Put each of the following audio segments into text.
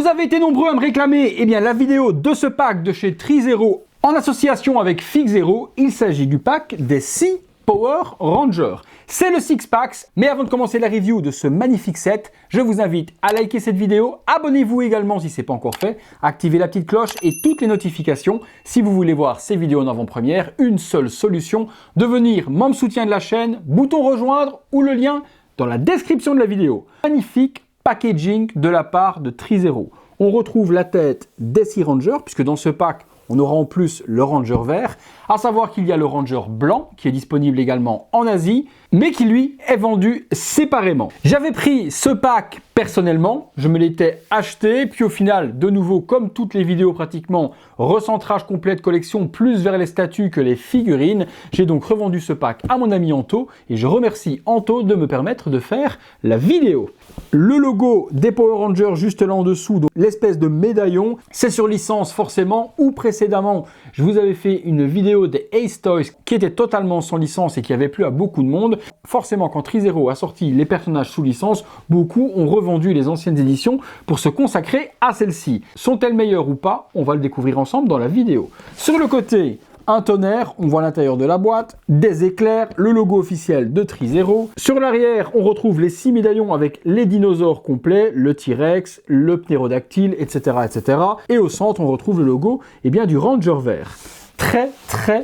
Vous avez été nombreux à me réclamer la vidéo de ce pack de chez Trizero en association avec Fixero. Il s'agit du pack des 6 Power Rangers. C'est le Six Packs, mais avant de commencer la review de ce magnifique set, je vous invite à liker cette vidéo, abonnez-vous également si ce n'est pas encore fait, activez la petite cloche et toutes les notifications si vous voulez voir ces vidéos en avant-première. Une seule solution, devenir membre soutien de la chaîne, bouton rejoindre ou le lien dans la description de la vidéo. Magnifique packaging de la part de Trizero. On retrouve la tête des 6 Rangers, puisque dans ce pack, on aura en plus le Ranger vert, à savoir qu'il y a le Ranger blanc qui est disponible également en Asie, mais qui lui est vendu séparément. J'avais pris ce pack personnellement, je me l'étais acheté, puis au final, de nouveau, comme toutes les vidéos pratiquement, recentrage complet de collection, plus vers les statues que les figurines. J'ai donc revendu ce pack à mon ami Anto, et je remercie Anto de me permettre de faire la vidéo. Le logo des Power Rangers juste là en dessous, donc l'espèce de médaillon, c'est sur licence forcément, ou précédemment, je vous avais fait une vidéo des Ace Toys qui était totalement sans licence et qui avait plu à beaucoup de monde. Forcément, quand Trizero a sorti les personnages sous licence, beaucoup ont revendu les anciennes éditions pour se consacrer à celles-ci. Sont-elles meilleures ou pas? On va le découvrir ensemble dans la vidéo. Sur le côté, un tonnerre, on voit l'intérieur de la boîte, des éclairs, le logo officiel de Trizero. Sur l'arrière, on retrouve les 6 médaillons avec les dinosaures complets, le T-Rex, le ptérodactyle, etc., etc. Et au centre, on retrouve le logo du Ranger vert.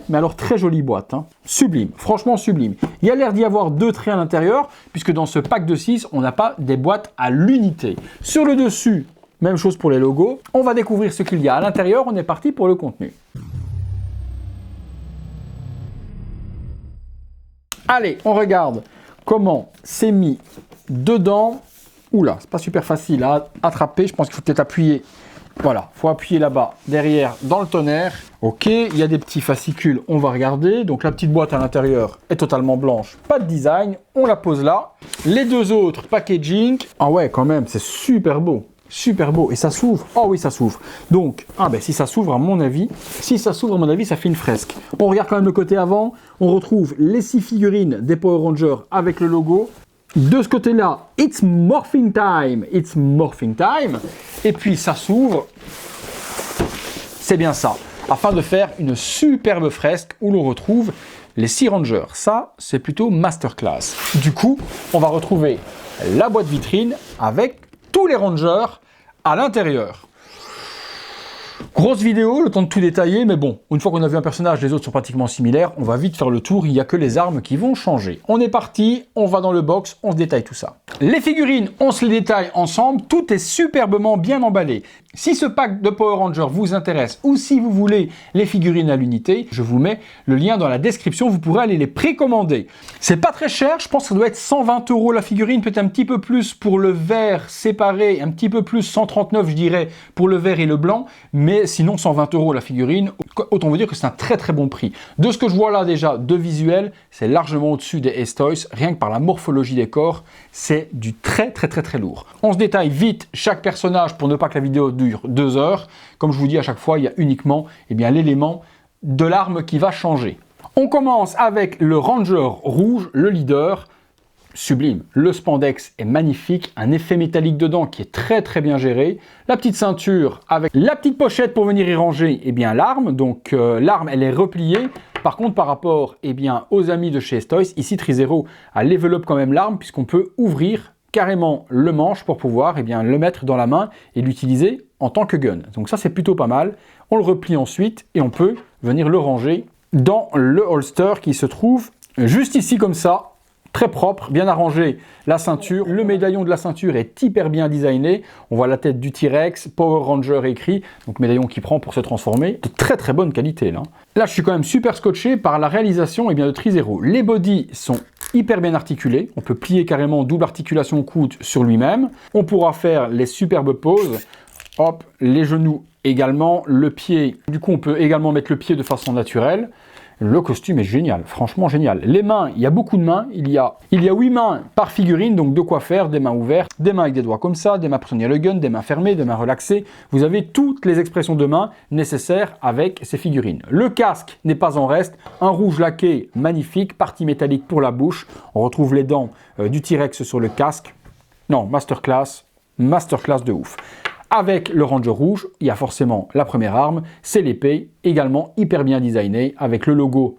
Mais alors très jolie boîte, hein. Sublime, franchement sublime. Il y a l'air d'y avoir 2 traits à l'intérieur, puisque dans ce pack de 6, on n'a pas des boîtes à l'unité. Sur le dessus, même chose pour les logos. On va découvrir ce qu'il y a à l'intérieur, on est parti pour le contenu. Allez, on regarde comment c'est mis dedans. Oula, c'est pas super facile à attraper, je pense qu'il faut peut-être appuyer. Voilà, il faut appuyer là-bas, derrière, dans le tonnerre. Ok, il y a des petits fascicules, on va regarder. Donc la petite boîte à l'intérieur est totalement blanche, pas de design. On la pose là. Les 2 autres, packaging. Ah ouais, quand même, c'est super beau. Super beau. Et ça s'ouvre. Oh oui, ça s'ouvre. Donc, si ça s'ouvre à mon avis, ça fait une fresque. On regarde quand même le côté avant. On retrouve les 6 figurines des Power Rangers avec le logo. De ce côté-là, it's morphing time. It's morphing time. Et puis, ça s'ouvre. C'est bien ça. Afin de faire une superbe fresque où l'on retrouve les 6 Rangers. Ça, c'est plutôt masterclass. Du coup, on va retrouver la boîte vitrine avec tous les Rangers à l'intérieur. Grosse vidéo, le temps de tout détailler, mais bon, une fois qu'on a vu un personnage, les autres sont pratiquement similaires, on va vite faire le tour, il n'y a que les armes qui vont changer. On est parti, on va dans le box, on se détaille tout ça. Les figurines, on se les détaille ensemble, tout est superbement bien emballé. Si ce pack de Power Rangers vous intéresse ou si vous voulez les figurines à l'unité, je vous mets le lien dans la description, vous pourrez aller les précommander. C'est pas très cher, je pense que ça doit être 120 € la figurine, peut-être un petit peu plus pour le vert séparé, un petit peu plus 139 je dirais pour le vert et le blanc, mais sinon 120 € la figurine, autant vous dire que c'est un très très bon prix. De ce que je vois là déjà de visuel, c'est largement au-dessus des Ace Toys, rien que par la morphologie des corps, c'est du très lourd. On se détaille vite chaque personnage pour ne pas que la vidéo dure 2 heures. Comme je vous dis à chaque fois, il y a uniquement l'élément de l'arme qui va changer. On commence avec le Ranger rouge, le leader. Sublime. Le spandex est magnifique, un effet métallique dedans qui est très bien géré. La petite ceinture avec la petite pochette pour venir y ranger l'arme. Donc l'arme elle est repliée. Par contre par rapport aux amis de chez Ace Toys, ici Trizero a level up quand même l'arme puisqu'on peut ouvrir carrément le manche pour pouvoir le mettre dans la main et l'utiliser en tant que gun. Donc ça c'est plutôt pas mal. On le replie ensuite et on peut venir le ranger dans le holster qui se trouve juste ici comme ça. Très propre, bien arrangé, la ceinture, le médaillon de la ceinture est hyper bien designé, on voit la tête du T-Rex, Power Ranger écrit, donc médaillon qui prend pour se transformer, de très bonne qualité là. Là je suis quand même super scotché par la réalisation de Trizero. Les bodies sont hyper bien articulés, on peut plier carrément double articulation coude sur lui-même, on pourra faire les superbes poses, hop, les genoux également, le pied, du coup on peut également mettre le pied de façon naturelle. Le costume est génial, franchement génial. Les mains, il y a beaucoup de mains. Il y a 8 mains par figurine, donc de quoi faire, des mains ouvertes, des mains avec des doigts comme ça, des mains pour tenir le gun, des mains fermées, des mains relaxées. Vous avez toutes les expressions de mains nécessaires avec ces figurines. Le casque n'est pas en reste, un rouge laqué magnifique, partie métallique pour la bouche. On retrouve les dents du T-Rex sur le casque. Non, masterclass de ouf. Avec le Ranger rouge, il y a forcément la première arme, c'est l'épée, également hyper bien designée, avec le logo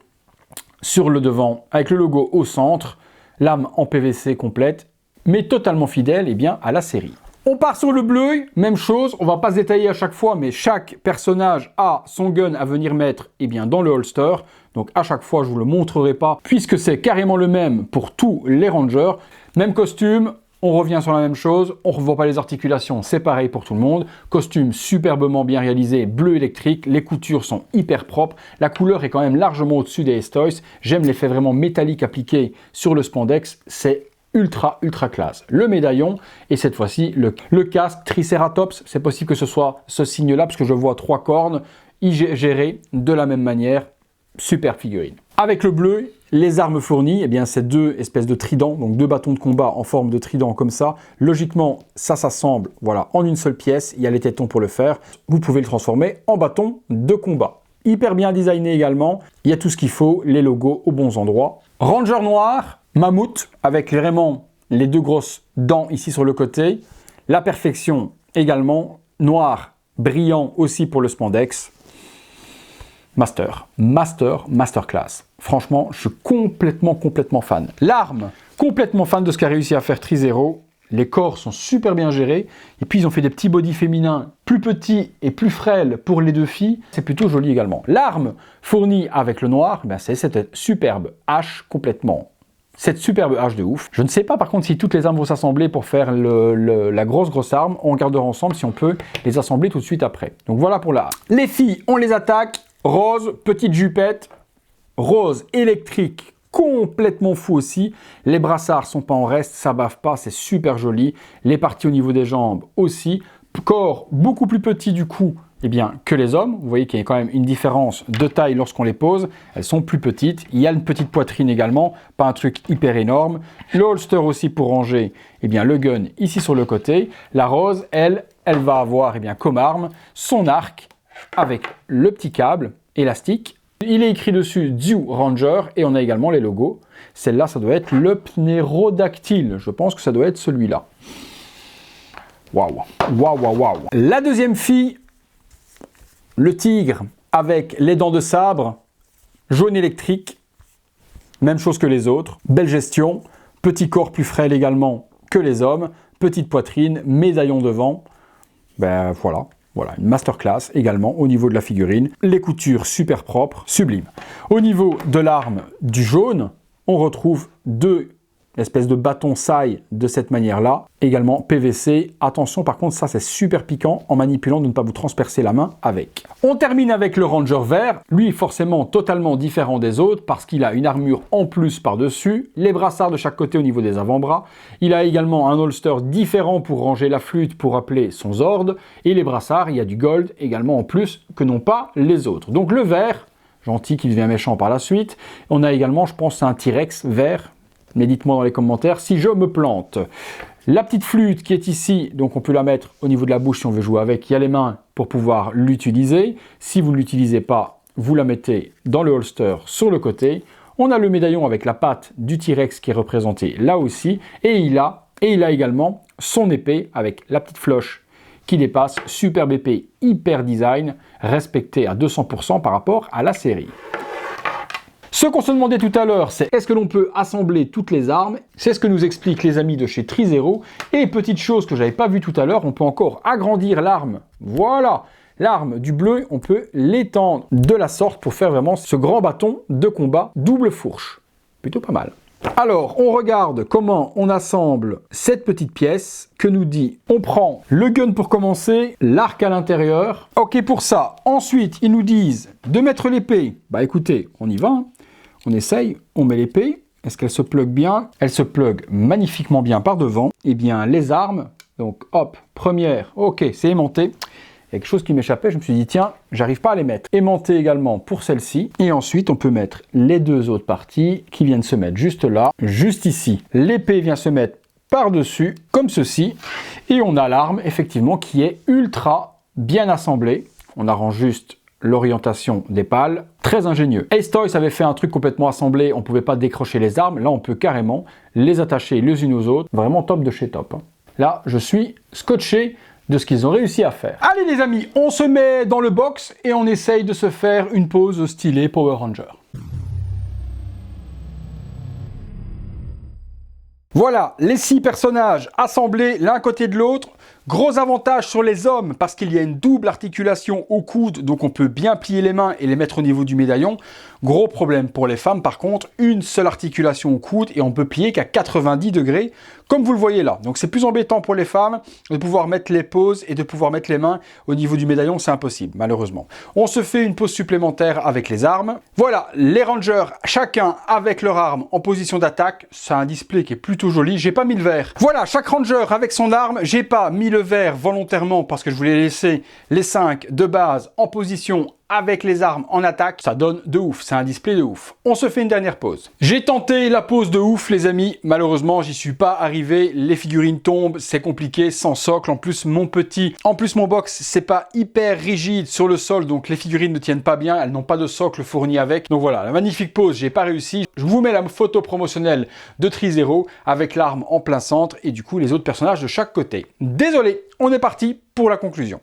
sur le devant, avec le logo au centre, lame en PVC complète, mais totalement fidèle à la série. On part sur le bleu, même chose, on va pas se détailler à chaque fois, mais chaque personnage a son gun à venir mettre dans le holster. Donc à chaque fois, je vous le montrerai pas, puisque c'est carrément le même pour tous les Rangers. Même costume, on revient sur la même chose, on ne revoit pas les articulations, c'est pareil pour tout le monde. Costume superbement bien réalisé, bleu électrique, les coutures sont hyper propres, la couleur est quand même largement au-dessus des Ace-Toys. J'aime l'effet vraiment métallique appliqué sur le spandex, c'est ultra classe. Le médaillon et cette fois-ci le casque Triceratops, c'est possible que ce soit ce signe-là parce que je vois 3 cornes, géré de la même manière, super figurine. Avec le bleu, les armes fournies, c'est 2 espèces de tridents, donc 2 bâtons de combat en forme de trident comme ça. Logiquement, ça s'assemble en une seule pièce, il y a les tétons pour le faire. Vous pouvez le transformer en bâton de combat. Hyper bien designé également, il y a tout ce qu'il faut, les logos aux bons endroits. Ranger noir, mammouth, avec vraiment les 2 grosses dents ici sur le côté. La perfection également, noir, brillant aussi pour le spandex. Masterclass. Franchement, je suis complètement fan. L'arme, complètement fan de ce qu'a réussi à faire Trizero. Les corps sont super bien gérés. Et puis, ils ont fait des petits bodys féminins plus petits et plus frêles pour les 2 filles. C'est plutôt joli également. L'arme fournie avec le noir, c'est cette superbe hache complètement. Cette superbe hache de ouf. Je ne sais pas par contre si toutes les armes vont s'assembler pour faire la grosse arme. On regardera ensemble si on peut les assembler tout de suite après. Donc voilà pour la hache. Les filles, on les attaque. Rose, petite jupette, rose électrique, complètement fou aussi. Les brassards sont pas en reste, ça bave pas, c'est super joli. Les parties au niveau des jambes aussi. Corps beaucoup plus petit du coup que les hommes. Vous voyez qu'il y a quand même une différence de taille lorsqu'on les pose. Elles sont plus petites. Il y a une petite poitrine également, pas un truc hyper énorme. Le holster aussi pour ranger le gun ici sur le côté. La rose, elle va avoir comme arme son arc avec le petit câble élastique. Il est écrit dessus du Ranger et on a également les logos. Celle-là, ça doit être le pnérodactyle. Je pense que ça doit être celui-là. Waouh. La deuxième fille, le tigre avec les dents de sabre, jaune électrique, même chose que les autres. Belle gestion, petit corps plus frêle également que les hommes, petite poitrine, médaillon devant. Voilà, une masterclass également au niveau de la figurine. Les coutures super propres, sublime. Au niveau de l'arme du jaune, on retrouve 2 espèces de bâtons saille de cette manière-là. Également PVC. Attention, par contre, ça c'est super piquant en manipulant de ne pas vous transpercer la main avec. On termine avec le Ranger vert. Lui, forcément, totalement différent des autres parce qu'il a une armure en plus par-dessus. Les brassards de chaque côté au niveau des avant-bras. Il a également un holster différent pour ranger la flûte pour appeler son Zord. Et les brassards, il y a du gold également en plus que n'ont pas les autres. Donc le vert, gentil qui devient méchant par la suite. On a également, je pense, un T-Rex vert. Mais dites-moi dans les commentaires si je me plante. La petite flûte qui est ici, donc on peut la mettre au niveau de la bouche si on veut jouer avec. Il y a les mains pour pouvoir l'utiliser. Si vous ne l'utilisez pas, vous la mettez dans le holster sur le côté. On a le médaillon avec la patte du T-Rex qui est représenté là aussi. Et il a également son épée avec la petite floche qui dépasse. Superbe épée, hyper design, respecté à 200% par rapport à la série. Ce qu'on se demandait tout à l'heure, c'est est-ce que l'on peut assembler toutes les armes? C'est ce que nous expliquent les amis de chez Trizero. Et petite chose que je n'avais pas vue tout à l'heure, on peut encore agrandir l'arme. Voilà, l'arme du bleu, on peut l'étendre de la sorte pour faire vraiment ce grand bâton de combat double fourche. Plutôt pas mal. Alors, on regarde comment on assemble cette petite pièce que nous dit, on prend le gun pour commencer, l'arc à l'intérieur. Ok pour ça. Ensuite, ils nous disent de mettre l'épée. Bah écoutez, on y va. Hein. On essaye, on met l'épée. Est-ce qu'elle se plug bien? Elle se plug magnifiquement bien par devant. Eh bien, les armes. Donc, hop, première. Ok, c'est aimanté. Il y a quelque chose qui m'échappait. Je me suis dit, tiens, j'arrive pas à les mettre. Aimanté également pour celle-ci. Et ensuite, on peut mettre les 2 autres parties qui viennent se mettre juste là, juste ici. L'épée vient se mettre par-dessus, comme ceci. Et on a l'arme, effectivement, qui est ultra bien assemblée. On arrange juste l'orientation des pales, très ingénieux. Ace-Toys avait fait un truc complètement assemblé, on ne pouvait pas décrocher les armes, là on peut carrément les attacher les unes aux autres, vraiment top de chez top. Là, je suis scotché de ce qu'ils ont réussi à faire. Allez les amis, on se met dans le box et on essaye de se faire une pause stylée Power Ranger. Voilà, les 6 personnages assemblés l'un côté de l'autre. Gros avantage sur les hommes parce qu'il y a une double articulation au coude, donc on peut bien plier les mains et les mettre au niveau du médaillon. Gros problème pour les femmes par contre, une seule articulation au coude et on peut plier qu'à 90 degrés, comme vous le voyez là. Donc c'est plus embêtant pour les femmes de pouvoir mettre les pauses et de pouvoir mettre les mains au niveau du médaillon, c'est impossible malheureusement. On se fait une pause supplémentaire avec les armes. Voilà, les rangers, chacun avec leur arme en position d'attaque. C'est un display qui est plutôt joli, j'ai pas mis le vert. Voilà, chaque ranger avec son arme, j'ai pas mis le vert volontairement parce que je voulais laisser les 5 de base en position avec les armes en attaque, ça donne de ouf, c'est un display de ouf. On se fait une dernière pause. J'ai tenté la pause de ouf les amis, malheureusement j'y suis pas arrivé, les figurines tombent, c'est compliqué, sans socle, en plus mon box c'est pas hyper rigide sur le sol, donc les figurines ne tiennent pas bien, elles n'ont pas de socle fourni avec, donc voilà, la magnifique pause, j'ai pas réussi. Je vous mets la photo promotionnelle de Trizero avec l'arme en plein centre et du coup les autres personnages de chaque côté. Désolé, on est parti pour la conclusion.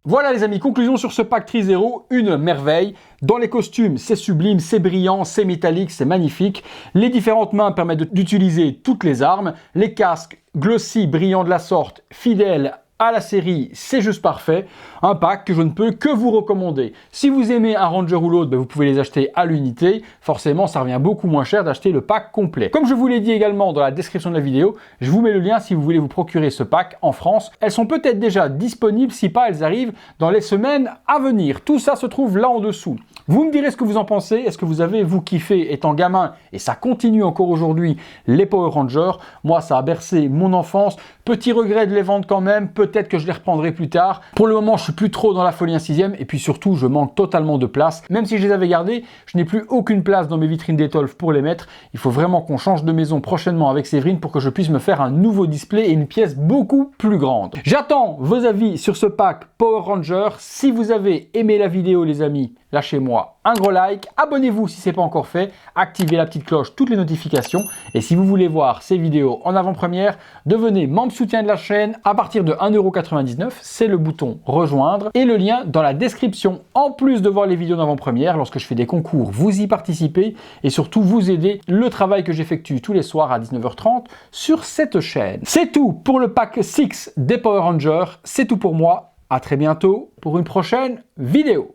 Voilà les amis, conclusion sur ce pack Trizero, une merveille. Dans les costumes, c'est sublime, c'est brillant, c'est métallique, c'est magnifique. Les différentes mains permettent d'utiliser toutes les armes. Les casques glossy, brillants de la sorte, fidèles à la série, c'est juste parfait. Un pack que je ne peux que vous recommander. Si vous aimez un Ranger ou l'autre, vous pouvez les acheter à l'unité. Forcément, ça revient beaucoup moins cher d'acheter le pack complet. Comme je vous l'ai dit également dans la description de la vidéo, je vous mets le lien si vous voulez vous procurer ce pack en France. Elles sont peut-être déjà disponibles, si pas, elles arrivent dans les semaines à venir. Tout ça se trouve là en dessous. Vous me direz ce que vous en pensez. Est-ce que vous avez, vous, kiffé étant gamin, et ça continue encore aujourd'hui, les Power Rangers? Moi, ça a bercé mon enfance. Petit regret de les vendre quand même. Peut-être que je les reprendrai plus tard. Pour le moment, je suis plus trop dans la folie 1/6e. Et puis surtout, je manque totalement de place. Même si je les avais gardés, je n'ai plus aucune place dans mes vitrines d'Etolf pour les mettre. Il faut vraiment qu'on change de maison prochainement avec Séverine pour que je puisse me faire un nouveau display et une pièce beaucoup plus grande. J'attends vos avis sur ce pack Power Ranger. Si vous avez aimé la vidéo, les amis, lâchez-moi un gros like, abonnez-vous si ce n'est pas encore fait, activez la petite cloche, toutes les notifications. Et si vous voulez voir ces vidéos en avant-première, devenez membre soutien de la chaîne à partir de 1,99 €. C'est le bouton rejoindre et le lien dans la description. En plus de voir les vidéos en avant-première, lorsque je fais des concours, vous y participez et surtout vous aidez le travail que j'effectue tous les soirs à 19h30 sur cette chaîne. C'est tout pour le pack 6 des Power Rangers. C'est tout pour moi. À très bientôt pour une prochaine vidéo.